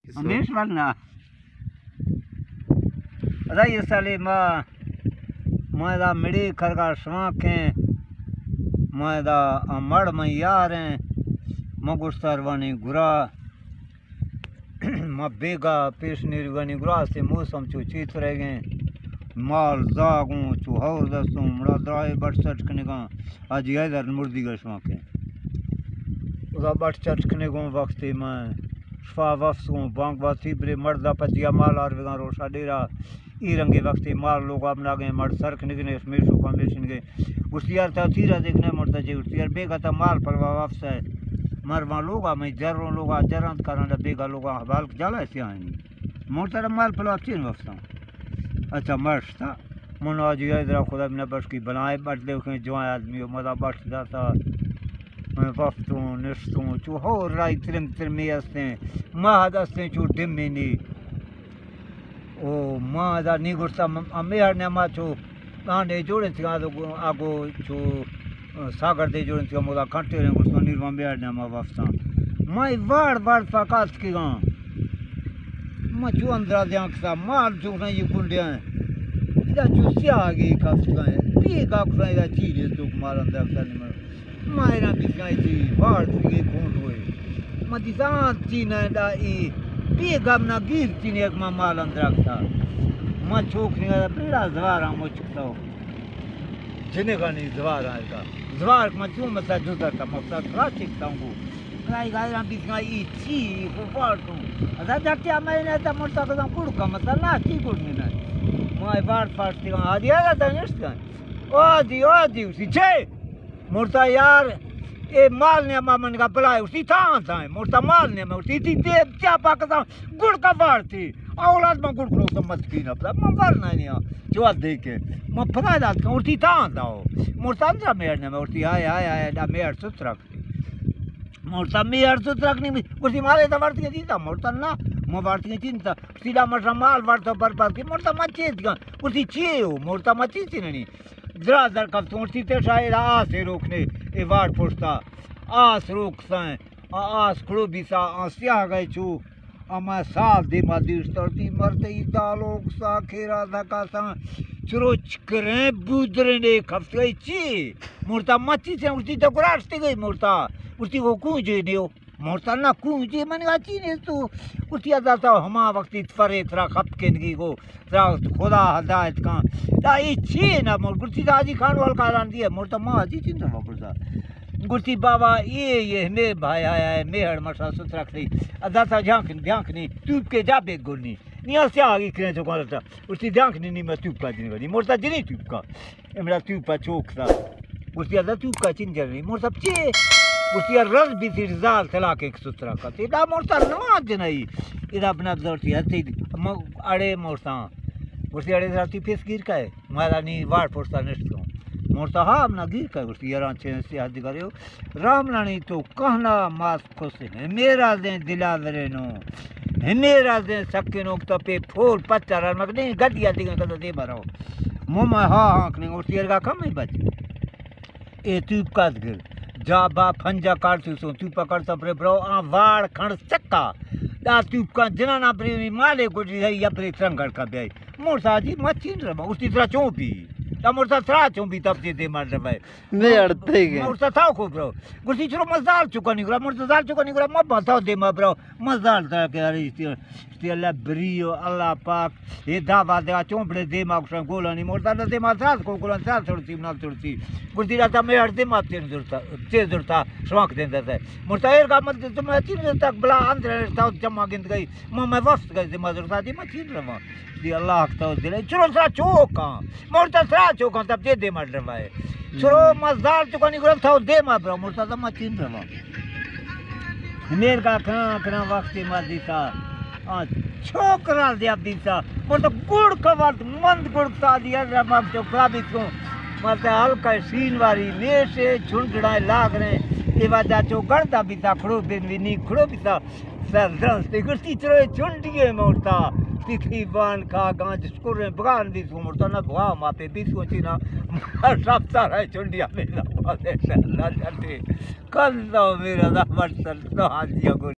Amish varna. Rai sale ma da midi kharga shwanke ma da amad ma yare ma gustarwani gura ma bega peshnirwani gura se mosam chu chit rege mal zagun chu haur dasum mra drai bat chtkne ga aj yadar murdi ga shwanke uda bat chtkne go waqti ma شفا وفسوں بانگ واسی برے مردہ پچیا مال آروگاں روشا ڈیرا ای رنگے وقتی مال لوگ اپنا گئے مرد سرک نگنے اسمیشو کامیشن گئے اسیار تا تیرہ دیکھنے مرتا جے اسیار بیگا تا مال پلوا وفس ہے مروان لوگا میں جروں لوگا جرانت کرانا بیگا لوگا حوال جالا ایسی آئینی مرتا مال پلوا تین وفساں اچھا مرش تا منو آجی ادرا خدا بنا بش کی بنائے بٹ دے اکھیں جوائے آدمی ہو مدہ بٹ داتا وفتوں نشتوں چو ہو رائی ترم ترمی استیں ماہ دستیں چو ڈمینی او ماہ دا نیگرتا میہر نما چو آنڈے جوڑیں تھی آگو چو ساگر دے جوڑیں تھی مودا کھنٹے رہیں گرسوں نیروان میہر نما وفتاں مائی وار فاقات کی گاں ماں چو اندرہ دیاں کسا مال چوکنا یہ کنڈیاں دا چو سیاہ آگئی کافتا ہے پیک آکسا ہے دا چیزیں توک مال اندرہ کسا نہیں مرا مائرہ بکائی تھی وارد سگے کھونڈ ہوئے ما دیسان چینہ دا ای پیگامنا گیر چینہ ایک ما مال اندرک تھا ما چھوکنے گا بیڑا زوارا مو چکتا ہو جنے گا نہیں زوارا ہے کا زوار ما چون مسا جوتا تھا مفتا تھا چکتا ہوں کرائی گائرہ بکائی ای چی خوفارتوں ازا جاکتیا میں نے تا مرتا کدام کڑکا مسا نا چی کڑنے نا مائی وارد پارتی گا آدھی آگا تا نشت گا آدھی اسی چھے مرتا یار اے مال نے مامن کا بلائے اسی تھا ہے مرتا مال نے میں اسی تھی دیب چا پاکستان گڑ کا وار تھی اولاد میں گڑ کھلو سمت کی نہ پتا میں ورنہ نہیں آ جو دیکھے میں پتا داد کہا اسی تھا ہو مرتا اندرہ میئر نے میں اسی آئے دا میئر سترک مرتا میئر سترک نہیں اسی مالے تا ورتی دیتا مرتا نا میں ورتی چینتا اسی دا مرتا مال ورتا برپاد کی مرتا میں چیز گا اسی چیئے ہو مرتا میں چیز نہیں درازر کفتوں اسی تے شاید آسے روکنے اے وارڈ پوشتا آس روک سائیں آس کھڑو بھی سا آسیاہ گئے چو اما سال دے ما دیشترتی مرتے ہی دالوگ سا کھیرا دھکا سا چرو چکریں بودرنے کفتے چی مرتا مچی سے اسی تو گراشتے گئی مرتا اسی کو کونجے نیو مرتا نا کونجے من گا چینے تو اسی ادھا ہما وقتی تفرے ترا خپ کنگی کو ترا خدا ہدایت کان دا ای چی نا مول گرتی دا آجی کھان وال کاران دی ہے مرتا ماں آجی چین رہا پرسا گرتی بابا یہ میں بھائی آیا ہے میہر مرسا سترک نہیں ادھا تا جھانکنی توپ کے جا بیگ گرنی نہیں سے آگی کریں چکا لگتا اسی جھانکنی نہیں میں توپ کا جنی گرنی مرتا جنی توپ کا امرا توپ کا چوک تھا اسی ادھا توپ کا چین جرنی مرتا چی اسی رز بھی تھی رزال تلا کے سترہ کا تھی دا مرتا نواز جنائی ادھا اپنا دورتی ہتی اڑے مرتا اسی اڑے دھرتی پیس گیر کا ہے مالا نہیں وار پوشتا نشتوں مرتا ہاں اپنا گیر کا ہے اسی یران چھے سے حد کرے ہو رام لانی تو کہنا ماس کھوسے ہیں میرا دیں دلا ورنو میرا دیں سکے نوکتا پہ پھول پچا رہا مگر نہیں گڑیا دیگا کتا دے بھرا ہو موما ہاں کریں اسی ارگا کم ہی بچ اے توپ کا دگر جا با پھنجا کارتی سو توپا کرتا پرے برو آن وار کھنڈ چکا دا توپ کا جنانا پری مالے کو جی ہے یا پری ترنگڑ کا بیائی مرتا جی مچین رہا اسی طرح چون پی دا مرتا ترا چون بھی تب جی دے مار رہا ہے نہیں اڑتے گئے مرتا تھا خوب برو گرسی چرو مزدال چکا نہیں گرا مرتا زال چکا نہیں گرا مبا تھا دے مار برو مزدال تھا کہ ارے استی اللہ بریو اللہ پاک یہ دعویٰ دے چون پڑے دے مار کشان گولا نہیں مرتا دے مار ساس کو گولا ساس چھوڑتی منال چھوڑتی گرسی رہتا میں ہر دے مار تیز درتا شوانک دیں دیتا ہے مرتا ایر کا مد تو میں چین تک بلا اندر رہتا جمع گند گئی میں وفت گئی دے مار درتا دی میں چین رہا دی اللہ اکتا دلے چلو سرا چوکاں مرتا سرا چوکاں تب دے مار رہا ہے چلو مزدار چکا نہیں گرا تھا دے مار برا مرتا تب میں چین رہا میر کا کھنا وقتی مار دیتا چھوکرا دیا بیتا مرتا گوڑ کا وقت مند گوڑ کتا دیا رہا مار چوکرا بیتوں مرتا ہلکا سین واری نیشے چھنڈڑائے لاغ رہے یہ وجہ چو گردہ بیتا کھڑو بینی کھڑو بیتا سر درستے گرسی چروے چھنڈیے مرتا تکھی بان کھا گانج سکریں بگان بیسو مرتا نا بغا ماں پہ بیسو چینا شاپتا رہے چھنڈیا میرا بازے شاء اللہ چلتے کل دو میرا دا مرسل تو حاجیہ کو